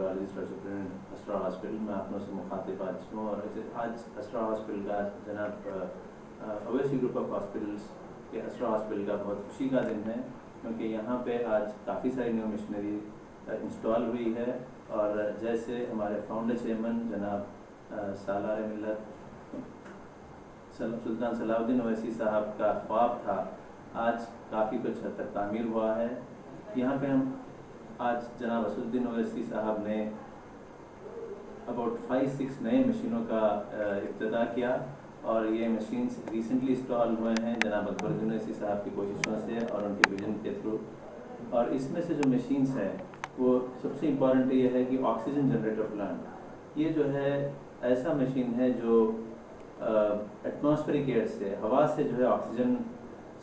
Radiologist और superintendent Astra hospital में आप लोगों से मुखातिब आज हूँ। और आज अस्ट्रा हॉस्पिटल का जनाब ओवैसी ग्रुप ऑफ हॉस्पिटल्स के अस्ट्रा हॉस्पिटल का बहुत खुशी का दिन है, क्योंकि यहाँ पे आज काफ़ी सारी न्यू मशीनरी इंस्टॉल हुई है। और जैसे हमारे फाउंडर चेयरमैन जनाब सालार मिल्लत सुल्तान सलाउद्दीन ओवैसी साहब का ख्वाब था, आज काफ़ी कुछ हद तक तामीर हुआ है। यहाँ पे हम आज जनाब असदुद्दीन ओवैसी साहब ने अबाउट 5-6 नए मशीनों का इब्तिदा किया और ये मशीन्स रिसेंटली इंस्टॉल हुए हैं जनाब अकबरुद्दीन ओवैसी साहब की कोशिशों से और उनके विजन के थ्रू। और इसमें से जो मशीन्स हैं वो सबसे इम्पॉर्टेंट ये है कि ऑक्सीजन जनरेटर प्लांट, ये जो है ऐसा मशीन है जो एटमॉस्फेरिक एयर से, हवा से जो है ऑक्सीजन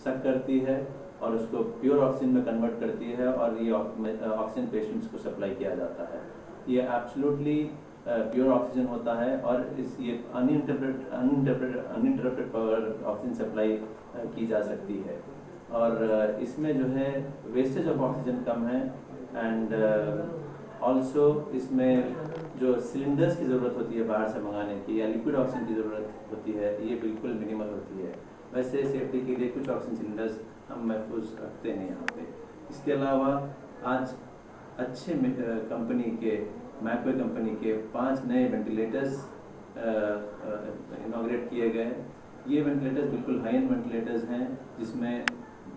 सक करती है और उसको प्योर ऑक्सीजन में कन्वर्ट करती है और ये ऑक्सीजन पेशेंट्स को सप्लाई किया जाता है। ये एब्सोल्युटली प्योर ऑक्सीजन होता है और ये अनइंटरप्टेड पावर ऑक्सीजन सप्लाई की जा सकती है। और इसमें जो है वेस्टेज ऑफ ऑक्सीजन कम है एंड ऑल्सो इसमें जो सिलेंडर्स की ज़रूरत होती है बाहर से मंगाने की या लिक्विड ऑक्सीजन की ज़रूरत होती है, ये बिल्कुल मिनिमल होती है। वैसे सेफ्टी के लिए कुछ ऑक्सीजन सिलेंडर्स हम महफूज रखते हैं यहाँ पे। इसके अलावा आज अच्छे कंपनी के मैकवे कंपनी के 5 नए वेंटिलेटर्स इनॉग्रेट किए गए। ये वेंटिलेटर्स बिल्कुल हाई एंड वेंटिलेटर्स हैं, जिसमें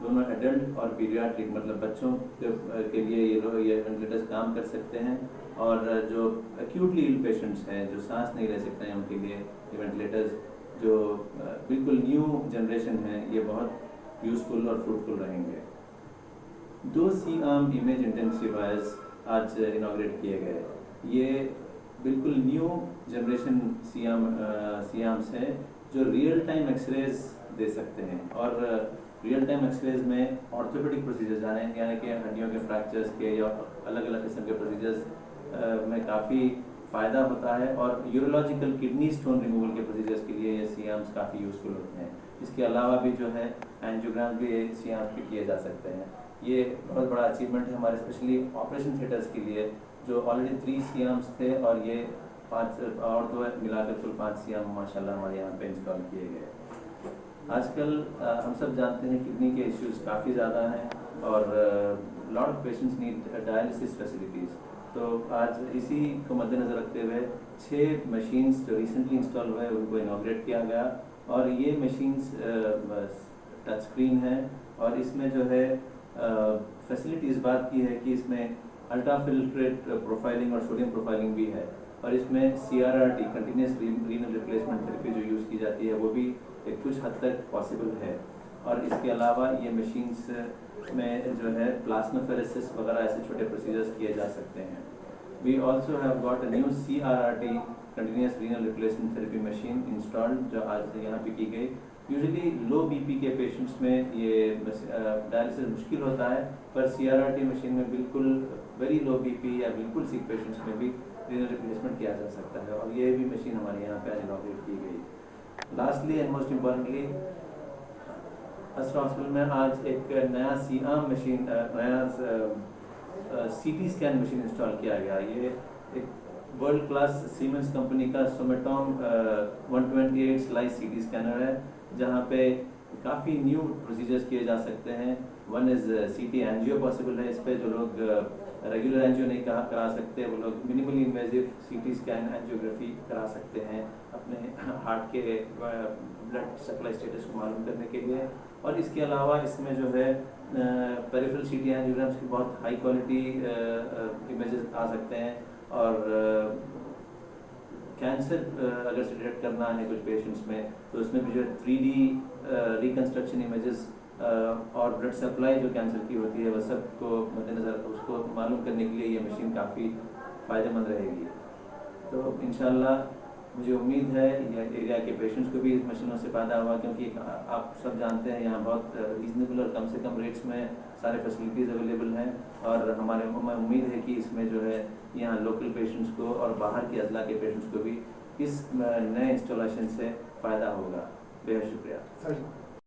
दोनों एडल्ट और पीडियाट्रिक मतलब बच्चों के लिए ये वेंटिलेटर्स काम कर सकते हैं। और जो एक्यूटली इल पेशेंट्स हैं जो सांस नहीं ले सकते हैं, उनके लिए ये वेंटिलेटर्स जो बिल्कुल न्यू जनरेशन है, ये बहुत यूज़फुल और फ्रूटफुल रहेंगे। 2 C-आर्म इमेज इंटेंसिफायर्स आज इनॉग्रेट किए गए। ये बिल्कुल न्यू जनरेशन C-आर्म्स हैं जो रियल टाइम एक्सरेज दे सकते हैं। और रियल टाइम एक्सरेज में ऑर्थोपेडिक प्रोसीजर्स यानी कि हड्डियों के फ्रैक्चर्स के या अलग अलग किस्म के प्रोसीजर्स में काफ़ी फ़ायदा होता है। और यूरोलॉजिकल किडनी स्टोन रिमूवल के प्रोसीजर्स के लिए ये C-आर्म्स काफ़ी यूज़फुल होते हैं। इसके अलावा भी जो है एंजियोग्राम भी C-आर्म्स के किए जा सकते हैं। ये बहुत बड़ा अचीवमेंट है हमारे स्पेशली ऑपरेशन थिएटर्स के लिए, जो ऑलरेडी 3 C-आर्म्स थे और ये 5 और 2 मिलाकर कुल 5 C-आर्म माशाल्लाह हमारे यहाँ पे इंस्टॉल किए गए। आजकल हम सब जानते हैं किडनी के इश्यूज काफ़ी ज़्यादा हैं और lot of patients need dialysis facilities. तो आज इसी को मद्देनज़र रखते हुए 6 मशीन्स जो रिसेंटली इंस्टॉल हुए उनको इनॉग्रेट किया गया। और ये मशीन्स टच स्क्रीन है और इसमें जो है फैसिलिटी इस बात की है कि इसमें अल्ट्रा फिल्ट्रेट प्रोफाइलिंग और सोडियम प्रोफाइलिंग भी है। और इसमें CRRT continuous renal replacement therapy जो यूज़ की जाती है वो भी कुछ हद तक पॉसिबल है। और इसके अलावा ये मशीन्स में जो है प्लाज्माफेरेसिस वगैरह ऐसे छोटे प्रोसीजर्स किए जा सकते हैं। We also have got a new CRRT continuous renal replacement therapy machine installed जो आज यहाँ पे की गई। यूजुअली लो BP के पेशेंट्स में ये डायलिसिस मुश्किल होता है, पर CRRT मशीन में बिल्कुल वेरी लो BP या बिल्कुल सिक पेशेंट्स में भी रीनल रिप्लेसमेंट किया जा सकता है। और ये भी मशीन हमारे यहाँ पे इनॉग्रेट की गई। Lastly and most importantly Astra hospital में आज एक नया C-आर्म मशीन, नया CT स्कैन मशीन इंस्टॉल किया गया। ये एक वर्ल्ड क्लास सीमेंस कंपनी का सोमेटॉम 128 स्लाइस CT स्कैनर है, जहाँ पे काफ़ी न्यू प्रोसीजर्स किए जा सकते हैं। One is CT angio possible है। इस पर जो लोग रेगुलर एंजियो नहीं करा सकते, वो लोग minimally invasive CT scan angiography करा सकते हैं अपने हार्ट के ब्लड सप्लाई स्टेटस को मालूम करने के लिए। और इसके अलावा इसमें जो है पेरिफेरल CT एंजियोग्राम्स की बहुत हाई क्वालिटी इमेजेस आ सकते हैं। और कैंसर अगर से डिटेक्ट करना है कुछ पेशेंट्स में, तो उसमें भी जो 3D रिकन्स्ट्रक्शन इमेजेस और ब्लड सप्लाई जो कैंसर की होती है वह सब को मद्देनज़र उसको मालूम करने के लिए ये मशीन काफ़ी फ़ायदेमंद रहेगी। तो इंशाल्लाह मुझे उम्मीद है ये एरिया के पेशेंट्स को भी इस मशीनों से फ़ायदा हुआ, क्योंकि आप सब जानते हैं यहाँ बहुत रीज़नेबल और कम से कम रेट्स में सारे फैसिलिटीज़ अवेलेबल हैं। और हमें उम्मीद है कि इसमें जो है यहाँ लोकल पेशेंट्स को और बाहर के अजला के पेशेंट्स को भी इस नए इंस्टॉलेशन से फ़ायदा होगा। बेहद शुक्रिया।